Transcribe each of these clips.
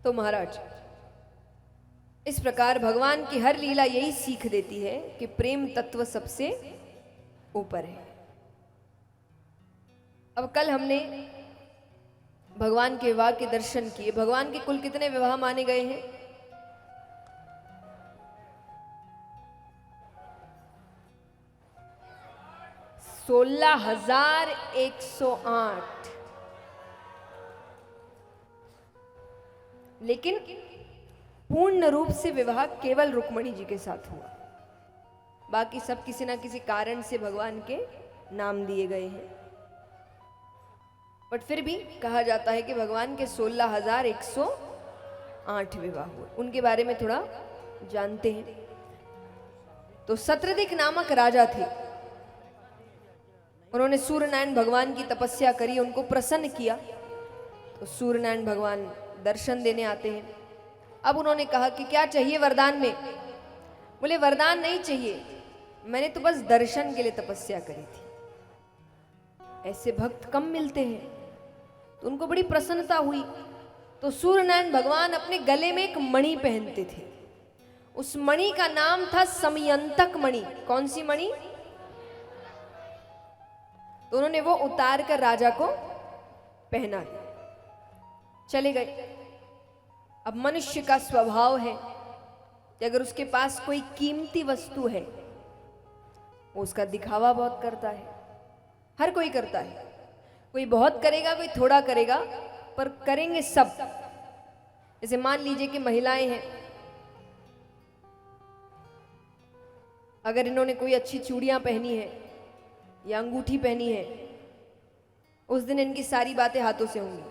तो महाराज, इस प्रकार भगवान की हर लीला यही सीख देती है कि प्रेम तत्व सबसे ऊपर है। अब कल हमने भगवान के विवाह के दर्शन किए। भगवान के कुल कितने विवाह माने गए हैं? 16,108। लेकिन पूर्ण रूप से विवाह केवल रुक्मणी जी के साथ हुआ। बाकी सब किसी ना किसी कारण से भगवान के नाम दिए गए हैं। बट फिर भी कहा जाता है कि भगवान के 16,108 विवाह हुए। उनके बारे में थोड़ा जानते हैं। तो सत्रदिक नामक राजा थे। उन्होंने सूर्यनारायण भगवान की तपस्या करी, उनको प्रसन्न किया। तो सूर्यनारायण भगवान दर्शन देने आते हैं। अब उन्होंने कहा कि क्या चाहिए वरदान में? बोले वरदान नहीं चाहिए, मैंने तो बस दर्शन के लिए तपस्या करी थी। ऐसे भक्त कम मिलते हैं। तो उनको बड़ी प्रसन्नता हुई। तो सूर्यनारायण भगवान अपने गले में एक मणि पहनते थे। उस मणि का नाम था समयंतक मणि। कौन सी मणि? तो उन्होंने वो उतार कर राजा को पहना दिया, चले गए। अब मनुष्य का स्वभाव है कि अगर उसके पास कोई कीमती वस्तु है, वो उसका दिखावा बहुत करता है। हर कोई करता है, कोई बहुत करेगा, कोई थोड़ा करेगा, पर करेंगे सब। जैसे मान लीजिए कि महिलाएं हैं, अगर इन्होंने कोई अच्छी चूड़ियां पहनी है या अंगूठी पहनी है, उस दिन इनकी सारी बातें हाथों से होंगी।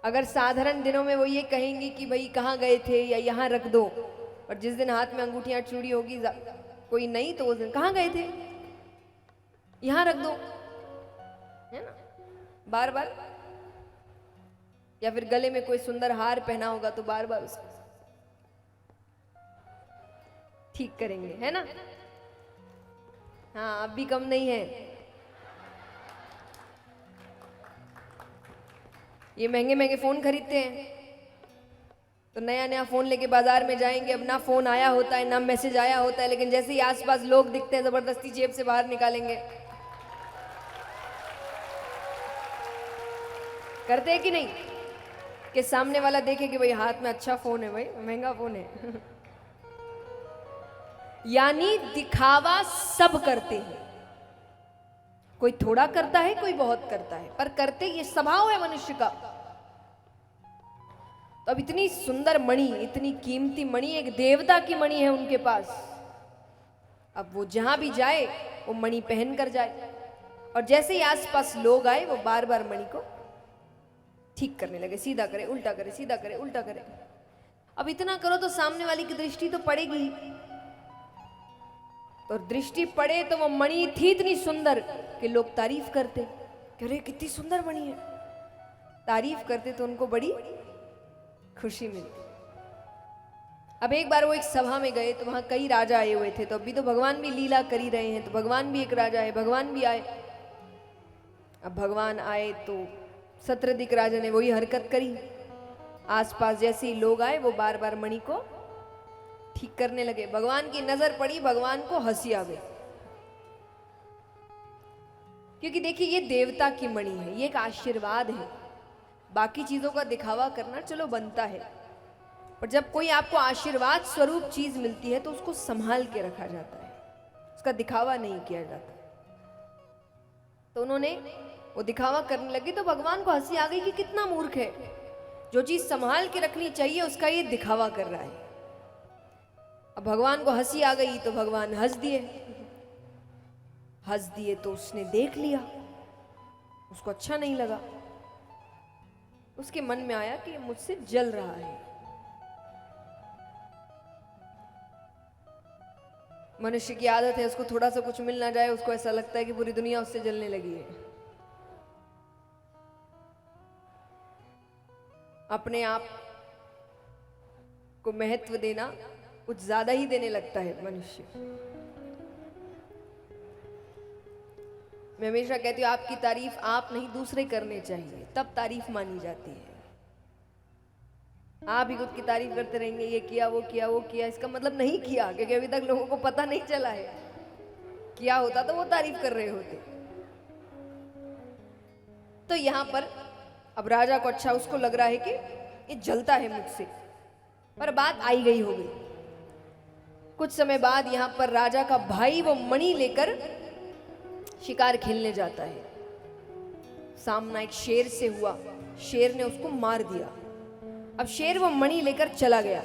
अगर साधारण दिनों में वो ये कहेंगी कि भाई कहाँ गए थे या यहाँ रख दो, और जिस दिन हाथ में अंगूठियां चूड़ी होगी कोई नहीं, तो उस दिन कहाँ गए थे, यहाँ रख दो, है ना, बार बार। या फिर गले में कोई सुंदर हार पहना होगा तो बार बार उसको ठीक करेंगे, है ना। हाँ, अब भी कम नहीं है। ये महंगे महंगे फोन खरीदते हैं, तो नया नया फोन लेके बाजार में जाएंगे। अब ना फोन आया होता है, ना मैसेज आया होता है, लेकिन जैसे ही आसपास लोग दिखते हैं, जबरदस्ती जेब से बाहर निकालेंगे। करते हैं कि नहीं? कि सामने वाला देखे कि भाई हाथ में अच्छा फोन है, भाई महंगा फोन है। यानी दिखावा सब करते हैं। कोई थोड़ा करता है, कोई बहुत करता है, पर करते ये स्वभाव है मनुष्य का। तो अब इतनी सुंदर मणि, इतनी कीमती मणि, एक देवता की मणि है उनके पास। अब वो जहां भी जाए वो मणि पहन कर जाए, और जैसे ही आसपास लोग आए वो बार बार मणि को ठीक करने लगे। सीधा करे, उल्टा करे, सीधा करे, उल्टा करे। अब इतना करो तो सामने वाले की दृष्टि तो पड़ेगी। तो दृष्टि पड़े तो वो मणि थी इतनी सुंदर कि लोग तारीफ करते, कि अरे कितनी सुंदर मणि है। तारीफ करते तो उनको बड़ी खुशी मिलती। अब एक बार वो एक सभा में गए, तो वहां कई राजा आए हुए थे। तो अभी तो भगवान भी लीला कर ही रहे हैं, तो भगवान भी एक राजा है, भगवान भी आए। अब भगवान आए तो सत्रदिक राजा ने वही हरकत करी। आसपास जैसे ही लोग आए वो बार बार मणि को ठीक करने लगे। भगवान की नजर पड़ी, भगवान को हंसी आ गई। क्योंकि देखिए, ये देवता की मणि है, ये एक आशीर्वाद है। बाकी चीजों का दिखावा करना चलो बनता है, पर जब कोई आपको आशीर्वाद स्वरूप चीज मिलती है तो उसको संभाल के रखा जाता है, उसका दिखावा नहीं किया जाता। तो उन्होंने वो दिखावा करने लगे, तो भगवान को हंसी आ गई कि कितना मूर्ख है, जो चीज संभाल के रखनी चाहिए उसका ये दिखावा कर रहा है। अब भगवान को हंसी आ गई तो भगवान हंस दिए। हंस दिए तो उसने देख लिया, उसको अच्छा नहीं लगा। उसके मन में आया कि मुझसे जल रहा है। मनुष्य की आदत है, उसको थोड़ा सा कुछ मिल ना जाए, उसको ऐसा लगता है कि पूरी दुनिया उससे जलने लगी है। अपने आप को महत्व देना कुछ ज्यादा ही देने लगता है मनुष्य। मैं हमेशा कहती हूँ आपकी तारीफ आप नहीं दूसरे करने चाहिए, तब तारीफ मानी जाती है। आप ही खुद की तारीफ करते रहेंगे, ये किया वो किया वो किया, इसका मतलब नहीं किया, क्योंकि अभी तक लोगों को पता नहीं चला है। किया होता तो वो तारीफ कर रहे होते। तो यहां पर अब राजा को अच्छा उसको लग रहा है कि ये जलता है मुझसे, पर बात आई गई हो गई। कुछ समय बाद यहां पर राजा का भाई वो मणि लेकर शिकार खेलने जाता है। सामना एक शेर से हुआ, शेर ने उसको मार दिया। अब शेर वो मणि लेकर चला गया।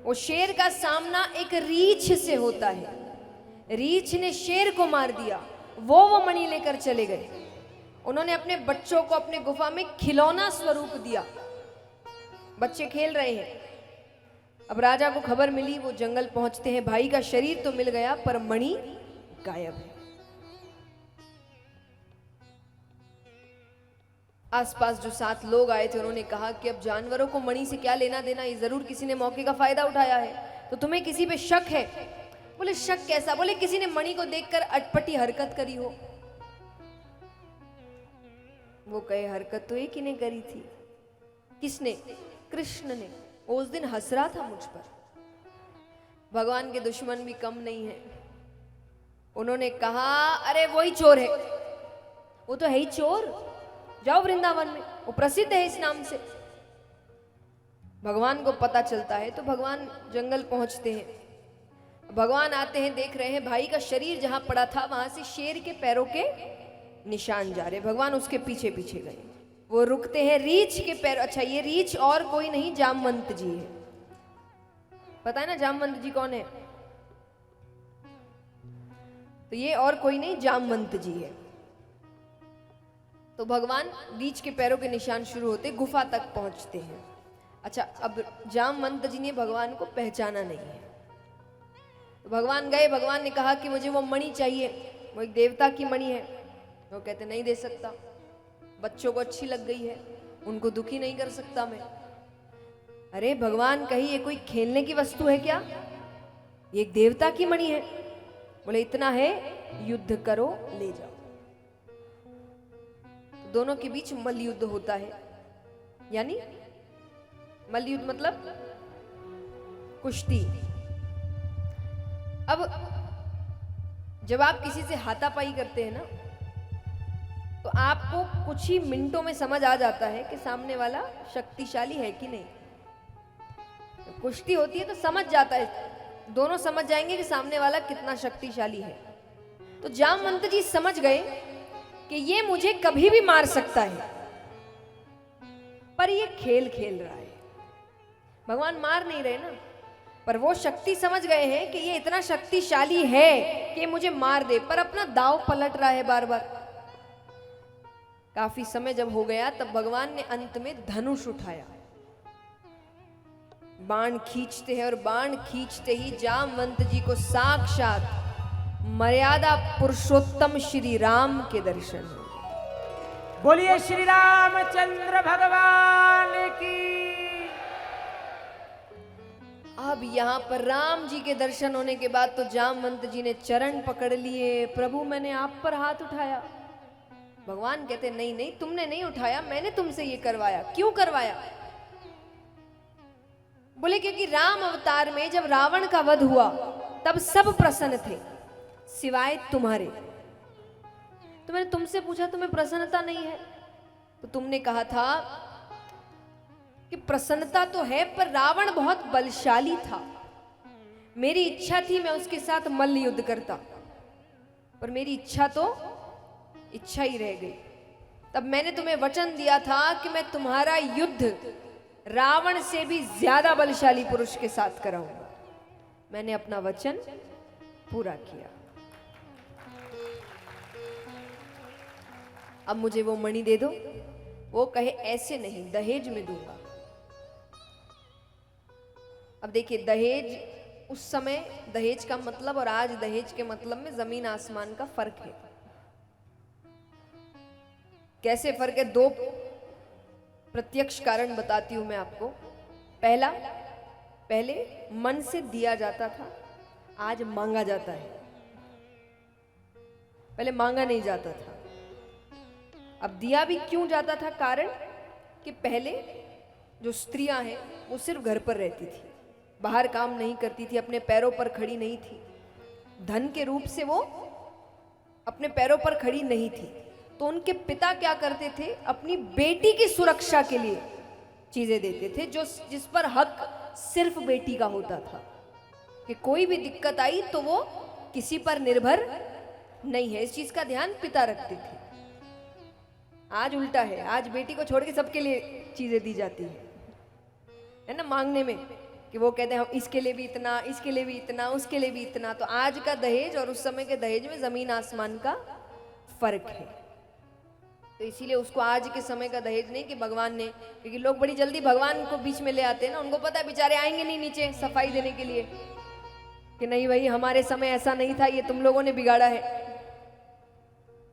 वो शेर का सामना एक रीछ से होता है। रीछ ने शेर को मार दिया, वो मणि लेकर चले गए। उन्होंने अपने बच्चों को अपने गुफा में खिलौना स्वरूप दिया। बच्चे खेल रहे हैं। अब राजा को खबर मिली, वो जंगल पहुंचते हैं। भाई का शरीर तो मिल गया पर मणि गायब है। आसपास जो 7 लोग आए थे उन्होंने कहा कि अब जानवरों को मणि से क्या लेना देना, ये जरूर किसी ने मौके का फायदा उठाया है। तो तुम्हें किसी पे शक है? बोले शक कैसा? बोले किसी ने मणि को देखकर अटपटी हरकत करी हो। वो कहे हरकत तो एक ही ने करी थी। किसने? कृष्ण ने। वो उस दिन हंस रहा था मुझ पर। भगवान के दुश्मन भी कम नहीं है। उन्होंने कहा अरे वही चोर है, वो तो है ही चोर, जाओ वृंदावन में, वो प्रसिद्ध है इस नाम से। भगवान को पता चलता है तो भगवान जंगल पहुंचते हैं। भगवान आते हैं, देख रहे हैं भाई का शरीर जहां पड़ा था वहां से शेर के पैरों के निशान जा रहे। भगवान उसके पीछे पीछे गए। वो रुकते हैं, रीछ के पैर। अच्छा ये रीछ और कोई नहीं, जामवंत जी है। पता है ना जामवंत जी कौन है? तो ये और कोई नहीं, जामवंत जी है। तो भगवान रीछ के पैरों के निशान शुरू होते, गुफा तक पहुंचते हैं। अच्छा अब जामवंत जी ने भगवान को पहचाना नहीं है। तो भगवान गए, भगवान ने कहा कि मुझे वो मणि चाहिए, वो एक देवता की मणि है। वो कहते नहीं दे सकता, बच्चों को अच्छी लग गई है, उनको दुखी नहीं कर सकता मैं। अरे भगवान कही ये कोई खेलने की वस्तु है क्या? ये एक देवता की मणि है। बोले इतना है, युद्ध करो ले जाओ। तो दोनों के बीच मल्ल युद्ध होता है। यानी मल्ल युद्ध मतलब कुश्ती। अब जब आप किसी से हाथापाई करते हैं ना, तो आपको कुछ ही मिनटों में समझ आ जाता है कि सामने वाला शक्तिशाली है कि नहीं। तो कुश्ती होती है तो समझ जाता है, दोनों समझ जाएंगे कि सामने वाला कितना शक्तिशाली है। तो जामवंत जी समझ गए कि ये मुझे कभी भी मार सकता है, पर ये खेल खेल रहा है। भगवान मार नहीं रहे ना, पर वो शक्ति समझ गए हैं कि ये इतना शक्तिशाली है कि मुझे मार दे, पर अपना दांव पलट रहा है बार बार। काफी समय जब हो गया तब भगवान ने अंत में धनुष उठाया, बाण खींचते हैं और बाण खींचते ही जामवंत जी को साक्षात मर्यादा पुरुषोत्तम श्री राम के दर्शन हुए। बोलिए श्री रामचंद्र भगवान की। अब यहाँ पर राम जी के दर्शन होने के बाद तो जामवंत जी ने चरण पकड़ लिए। प्रभु मैंने आप पर हाथ उठाया। भगवान कहते नहीं नहीं, तुमने नहीं उठाया, मैंने तुमसे ये करवाया। क्यों करवाया? बोले क्योंकि राम अवतार में जब रावण का वध हुआ तब सब प्रसन्न थे सिवाय तुम्हारे। तो मैंने तुमसे पूछा तुम्हें प्रसन्नता नहीं है, तो तुमने कहा था कि प्रसन्नता तो है पर रावण बहुत बलशाली था। मेरी इच्छा थी मैं उसके साथ मल्ल युद्ध करता, पर मेरी इच्छा तो इच्छा ही रह गई। तब मैंने तुम्हें वचन दिया था कि मैं तुम्हारा युद्ध रावण से भी ज्यादा बलशाली पुरुष के साथ कराऊंगा। मैंने अपना वचन पूरा किया। अब मुझे वो मणि दे दो। वो कहे ऐसे नहीं, दहेज में दूंगा। अब देखिए दहेज, उस समय दहेज का मतलब और आज दहेज के मतलब में जमीन आसमान का फर्क है। कैसे फर्क है? 2 प्रत्यक्ष कारण बताती हूं मैं आपको। पहला, पहले मन से दिया जाता था, आज मांगा जाता है। पहले मांगा नहीं जाता था। अब दिया भी क्यों जाता था? कारण कि पहले जो स्त्रियां हैं वो सिर्फ घर पर रहती थी, बाहर काम नहीं करती थी, अपने पैरों पर खड़ी नहीं थी, धन के रूप से वो अपने पैरों पर खड़ी नहीं थी। तो उनके पिता क्या करते थे? अपनी बेटी की सुरक्षा के लिए चीजें देते थे, जो जिस पर हक सिर्फ बेटी का होता था, कि कोई भी दिक्कत आई तो वो किसी पर निर्भर नहीं है, इस चीज का ध्यान पिता रखते थे। आज उल्टा है, आज बेटी को छोड़ के सबके लिए चीजें दी जाती है ना, मांगने में, कि वो कहते हैं हम इसके लिए भी इतना, इसके लिए भी इतना, उसके लिए भी इतना। तो आज का दहेज और उस समय के दहेज में जमीन आसमान का फर्क है। तो इसीलिए उसको आज के समय का दहेज नहीं कि भगवान ने, क्योंकि लोग बड़ी जल्दी भगवान को बीच में ले आते हैं ना, उनको पता है बेचारे आएंगे नहीं नीचे सफाई देने के लिए, कि नहीं भाई हमारे समय ऐसा नहीं था, ये तुम लोगों ने बिगाड़ा है।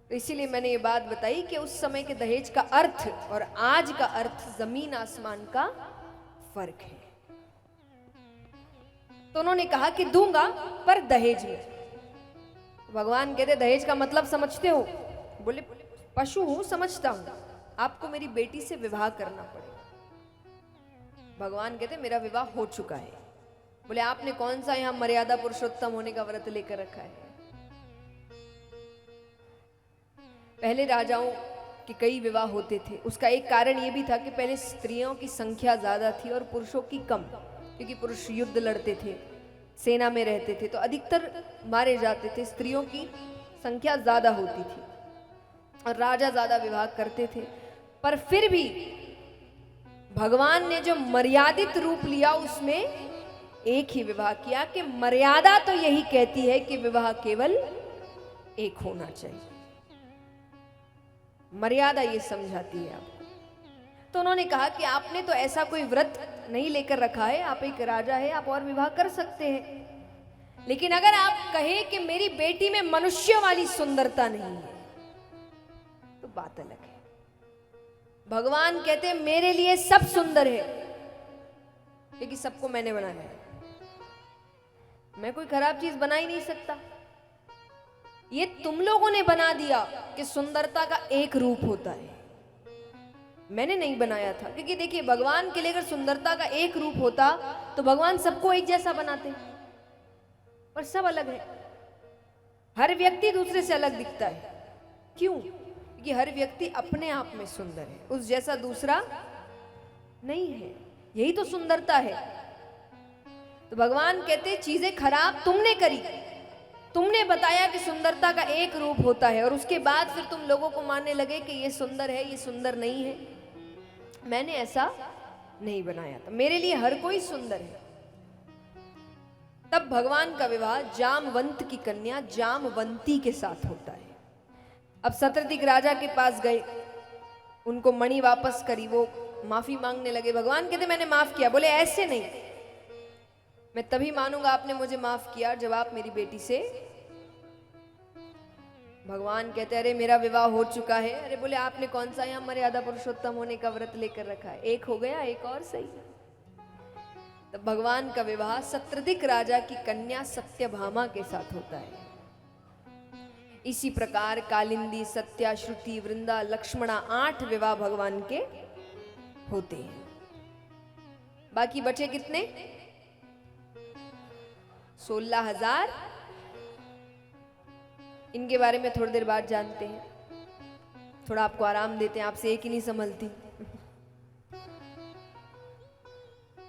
तो इसीलिए मैंने ये बात बताई कि उस समय के दहेज का अर्थ और आज का अर्थ जमीन आसमान का फर्क है। तो उन्होंने कहा कि दूंगा पर दहेज में। भगवान कहते दहेज का मतलब समझते हो? बोले पशु हूं, समझता हूं, आपको मेरी बेटी से विवाह करना पड़ेगा। भगवान कहते मेरा विवाह हो चुका है। बोले आपने कौन सा यहां मर्यादा पुरुषोत्तम होने का व्रत लेकर रखा है? पहले राजाओं के कई विवाह होते थे, उसका एक कारण ये भी था कि पहले स्त्रियों की संख्या ज्यादा थी और पुरुषों की कम, क्योंकि पुरुष युद्ध लड़ते थे, सेना में रहते थे, तो अधिकतर मारे जाते थे, स्त्रियों की संख्या ज्यादा होती थी और राजा ज्यादा विवाह करते थे। पर फिर भी भगवान ने जो मर्यादित रूप लिया उसमें एक ही विवाह किया, कि मर्यादा तो यही कहती है कि विवाह केवल एक होना चाहिए, मर्यादा ये समझाती है आपको। तो उन्होंने कहा कि आपने तो ऐसा कोई व्रत नहीं लेकर रखा है, आप एक राजा है, आप और विवाह कर सकते हैं, लेकिन अगर आप कहें कि मेरी बेटी में मनुष्य वाली सुंदरता नहीं है तो बात अलग है। भगवान कहते हैं मेरे लिए सब सुंदर है, क्योंकि सबको मैंने बनाया है, मैं कोई खराब चीज बना ही नहीं सकता। ये तुम लोगों ने बना दिया कि सुंदरता का एक रूप होता है, मैंने नहीं बनाया था। क्योंकि देखिए भगवान के लिए अगर सुंदरता का एक रूप होता तो भगवान सबको एक जैसा बनाते, पर सब अलग है, हर व्यक्ति दूसरे से अलग दिखता है। क्यों? क्योंकि हर व्यक्ति अपने आप में सुंदर है, उस जैसा दूसरा नहीं है, यही तो सुंदरता है। तो भगवान कहते चीजें खराब तुमने करी, तुमने बताया कि सुंदरता का एक रूप होता है, और उसके बाद फिर तुम लोगों को मानने लगे कि ये सुंदर है, ये सुंदर नहीं है। मैंने ऐसा नहीं बनाया था, मेरे लिए हर कोई सुंदर है। तब भगवान का विवाह जामवंत की कन्या जामवंती के साथ होता है। अब सत्रदिक राजा के पास गए, उनको मणि वापस करी, वो माफी मांगने लगे। भगवान कहते मैंने माफ किया। बोले ऐसे नहीं, मैं तभी मानूंगा आपने मुझे माफ किया जब आप मेरी बेटी से। भगवान कहते अरे मेरा विवाह हो चुका है। अरे बोले आपने कौन सा यहाँ मर्यादा पुरुषोत्तम होने का व्रत लेकर रखा है, एक हो गया एक और सही। तो भगवान का विवाह सत्रदिक राजा की कन्या सत्यभामा के साथ होता है। इसी प्रकार कालिंदी, सत्या, श्रुति, वृंदा, लक्ष्मणा 8 विवाह भगवान के होते हैं। बाकी बचे कितने? 16,000। इनके बारे में थोड़ी देर बाद जानते हैं, थोड़ा आपको आराम देते हैं, आपसे एक ही नहीं संभलती।